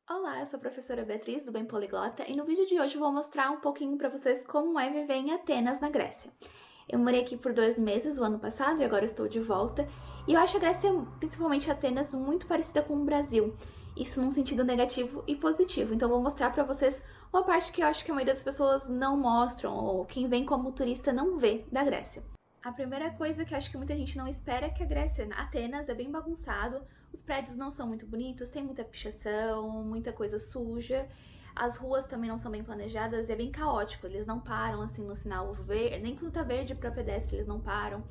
Olá, eu sou a professora Beatriz do Bem Poliglota e no vídeo de hoje eu vou mostrar um pouquinho para vocês como é viver em Atenas, na Grécia. Eu morei aqui por 2 meses o ano passado e agora estou de volta, e eu acho a Grécia, principalmente Atenas, muito parecida com o Brasil. Isso num sentido negativo e positivo, então eu vou mostrar para vocês uma parte que eu acho que a maioria das pessoas não mostram, ou quem vem como turista não vê da Grécia. A primeira coisa que eu acho que muita gente não espera é que a Grécia, Atenas, é bem bagunçado, os prédios não são muito bonitos, tem muita pichação, muita coisa suja, as ruas também não são bem planejadas e é bem caótico, eles não param assim no sinal verde, nem quando tá verde para pedestre eles não param.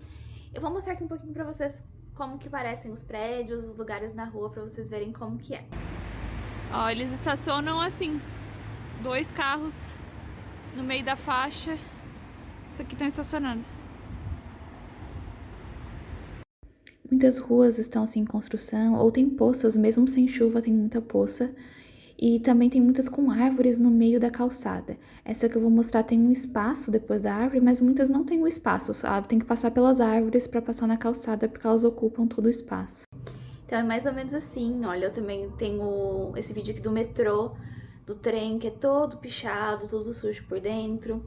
Eu vou mostrar aqui um pouquinho pra vocês como que parecem os prédios, os lugares na rua, pra vocês verem como que é. Ó, eles estacionam assim, 2 carros no meio da faixa. Isso aqui estão estacionando. Muitas ruas estão assim em construção, ou tem poças, mesmo sem chuva tem muita poça. E também tem muitas com árvores no meio da calçada. Essa que eu vou mostrar tem um espaço depois da árvore, mas muitas não tem um espaço, tem que passar pelas árvores para passar na calçada, porque elas ocupam todo o espaço. Então é mais ou menos assim, olha, eu também tenho esse vídeo aqui do metrô, do trem, que é todo pichado, todo sujo por dentro.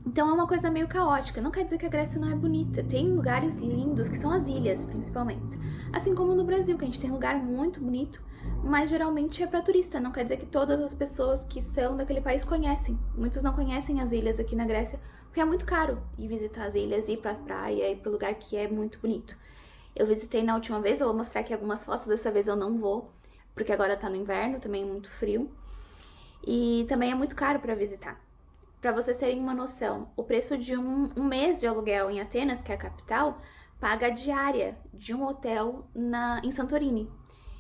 Então é uma coisa meio caótica, não quer dizer que a Grécia não é bonita, tem lugares lindos, que são as ilhas, principalmente. Assim como no Brasil, que a gente tem lugar muito bonito, mas geralmente é para turista, não quer dizer que todas as pessoas que são daquele país conhecem. Muitos não conhecem as ilhas aqui na Grécia, porque é muito caro ir visitar as ilhas, ir pra praia, ir pro lugar que é muito bonito. Eu visitei na última vez, eu vou mostrar aqui algumas fotos, dessa vez eu não vou, porque agora tá no inverno, também é muito frio. E também é muito caro para visitar. Para vocês terem uma noção, o preço de um mês de aluguel em Atenas, que é a capital, paga a diária de um hotel em Santorini.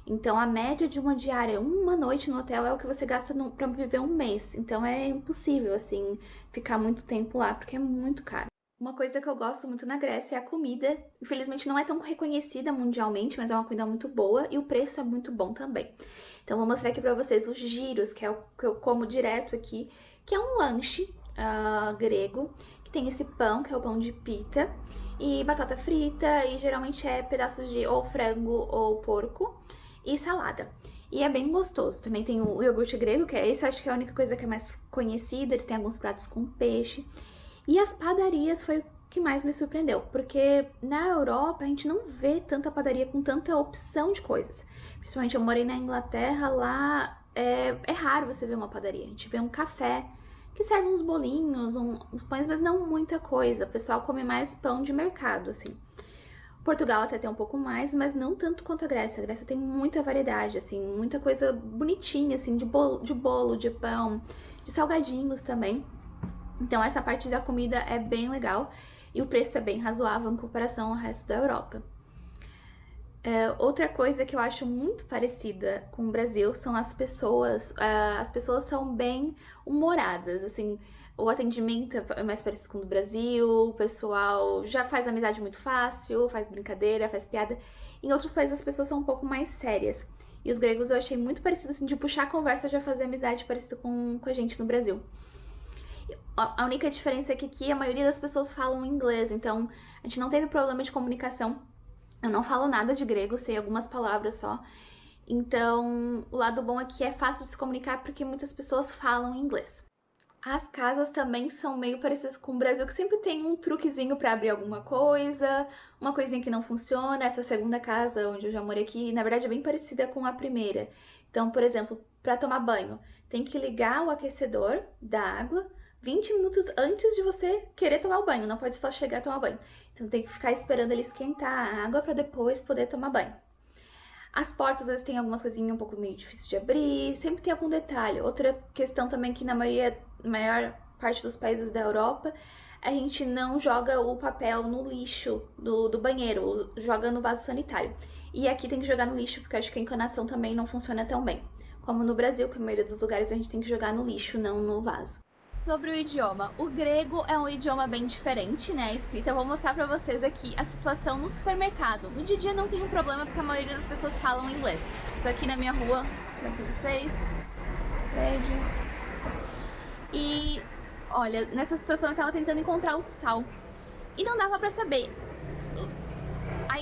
Então, a média de uma diária, uma noite no hotel, é o que você gasta para viver um mês. Então, é impossível, assim, ficar muito tempo lá, porque é muito caro. Uma coisa que eu gosto muito na Grécia é a comida. Infelizmente, não é tão reconhecida mundialmente, mas é uma comida muito boa e o preço é muito bom também. Então, vou mostrar aqui pra vocês os gyros, que é o que eu como direto aqui, que é um lanche grego, que tem esse pão, que é o pão de pita, e batata frita, e geralmente é pedaços de ou frango ou porco, e salada. E é bem gostoso. Também tem o iogurte grego, que é esse, acho que é a única coisa que é mais conhecida. Eles têm alguns pratos com peixe. E as padarias foi o que mais me surpreendeu, porque na Europa a gente não vê tanta padaria com tanta opção de coisas. Principalmente eu morei na Inglaterra, lá é raro você ver uma padaria. A gente vê um café que serve uns bolinhos, uns pães, mas não muita coisa. O pessoal come mais pão de mercado, assim. Portugal até tem um pouco mais, mas não tanto quanto a Grécia. A Grécia tem muita variedade, assim, muita coisa bonitinha, assim, de bolo, de pão, de salgadinhos também. Então essa parte da comida é bem legal e o preço é bem razoável em comparação ao resto da Europa. Outra coisa que eu acho muito parecida com o Brasil são as pessoas. As pessoas são bem humoradas, assim, o atendimento é mais parecido com o do Brasil, o pessoal já faz amizade muito fácil, faz brincadeira, faz piada. Em outros países as pessoas são um pouco mais sérias. E os gregos eu achei muito parecido, assim, de puxar a conversa já fazer amizade parecido com a gente no Brasil. A única diferença é que aqui a maioria das pessoas falam inglês, então a gente não teve problema de comunicação. Eu não falo nada de grego, sei algumas palavras só. Então, o lado bom é que é fácil de se comunicar porque muitas pessoas falam inglês. As casas também são meio parecidas com o Brasil, que sempre tem um truquezinho para abrir alguma coisa, uma coisinha que não funciona. Essa segunda casa onde eu já morei aqui, na verdade, é bem parecida com a primeira. Então, por exemplo, para tomar banho, tem que ligar o aquecedor da água 20 minutos antes de você querer tomar o banho, não pode só chegar a tomar banho. Então tem que ficar esperando ele esquentar a água para depois poder tomar banho. As portas, às vezes, tem algumas coisinhas um pouco meio difíceis de abrir, sempre tem algum detalhe. Outra questão também que na maior parte dos países da Europa, a gente não joga o papel no lixo do banheiro, joga no vaso sanitário. E aqui tem que jogar no lixo, porque eu acho que a encanação também não funciona tão bem. Como no Brasil, que a maioria dos lugares a gente tem que jogar no lixo, não no vaso. Sobre o idioma, o grego é um idioma bem diferente, né, a escrita. Eu vou mostrar pra vocês aqui a situação no supermercado. No dia a dia não tem um problema porque a maioria das pessoas falam inglês. Tô aqui na minha rua, mostrando pra vocês os prédios. E, olha, nessa situação eu tava tentando encontrar o sal. E não dava pra saber.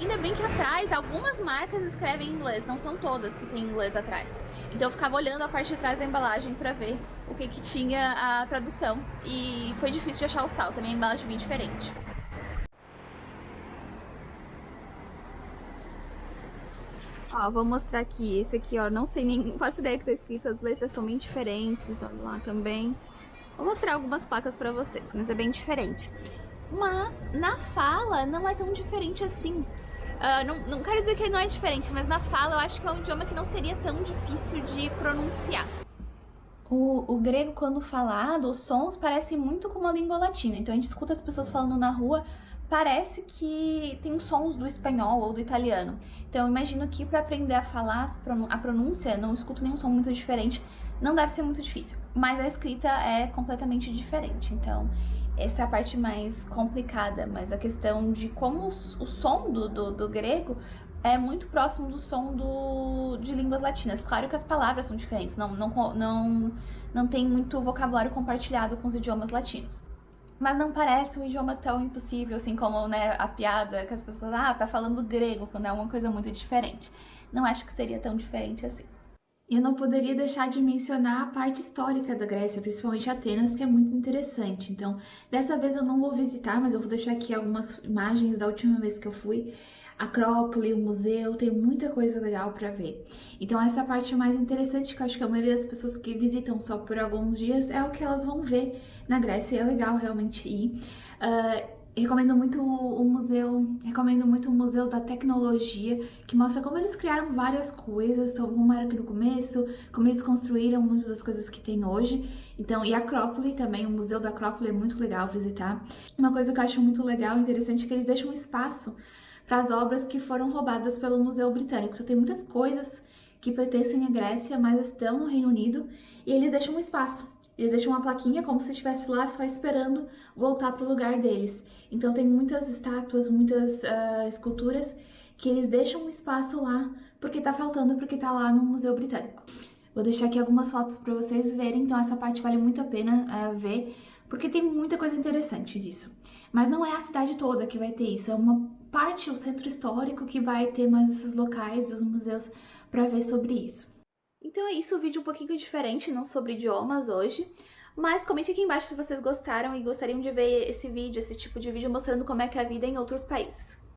Ainda bem que atrás algumas marcas escrevem em inglês, não são todas que tem inglês atrás. Então eu ficava olhando a parte de trás da embalagem pra ver o que tinha a tradução. E foi difícil de achar o sal, também a embalagem bem diferente. Ó, vou mostrar aqui, esse aqui, ó, não sei nem, faço ideia que tá escrito, as letras são bem diferentes, olha lá também. Vou mostrar algumas placas pra vocês, mas é bem diferente. Mas na fala não é tão diferente assim. Não quero dizer que não é diferente, mas na fala eu acho que é um idioma que não seria tão difícil de pronunciar. O grego, quando falado, os sons parecem muito como a língua latina. Então a gente escuta as pessoas falando na rua, parece que tem os sons do espanhol ou do italiano. Então eu imagino que para aprender a falar a pronúncia, não escuto nenhum som muito diferente, não deve ser muito difícil. Mas a escrita é completamente diferente, então essa é a parte mais complicada. Mas a questão de como o som do grego é muito próximo do som de línguas latinas. Claro que as palavras são diferentes, não tem muito vocabulário compartilhado com os idiomas latinos. Mas não parece um idioma tão impossível, assim como, né, a piada que as pessoas, tá falando grego, quando é uma coisa muito diferente. Não acho que seria tão diferente assim. Eu não poderia deixar de mencionar a parte histórica da Grécia, principalmente Atenas, que é muito interessante. Então, dessa vez eu não vou visitar, mas eu vou deixar aqui algumas imagens da última vez que eu fui. Acrópole, o museu, tem muita coisa legal para ver. Então essa parte mais interessante, que eu acho que a maioria das pessoas que visitam só por alguns dias é o que elas vão ver na Grécia, e é legal realmente ir. Recomendo muito o Museu da Tecnologia, que mostra como eles criaram várias coisas, como era aqui no começo, como eles construíram muitas das coisas que tem hoje. Então, e a Acrópole também, o Museu da Acrópole é muito legal visitar. Uma coisa que eu acho muito legal e interessante é que eles deixam um espaço para as obras que foram roubadas pelo Museu Britânico. Então tem muitas coisas que pertencem à Grécia, mas estão no Reino Unido, e eles deixam um espaço. Eles deixam uma plaquinha como se estivesse lá só esperando voltar para o lugar deles. Então tem muitas estátuas, muitas esculturas que eles deixam um espaço lá porque tá faltando, porque tá lá no Museu Britânico. Vou deixar aqui algumas fotos para vocês verem, então essa parte vale muito a pena ver, porque tem muita coisa interessante disso. Mas não é a cidade toda que vai ter isso, é uma parte, o centro histórico, que vai ter mais esses locais e os museus para ver sobre isso. Então é isso, o vídeo um pouquinho diferente, não sobre idiomas hoje. Mas comente aqui embaixo se vocês gostaram e gostariam de ver esse vídeo, esse tipo de vídeo mostrando como é que é a vida em outros países.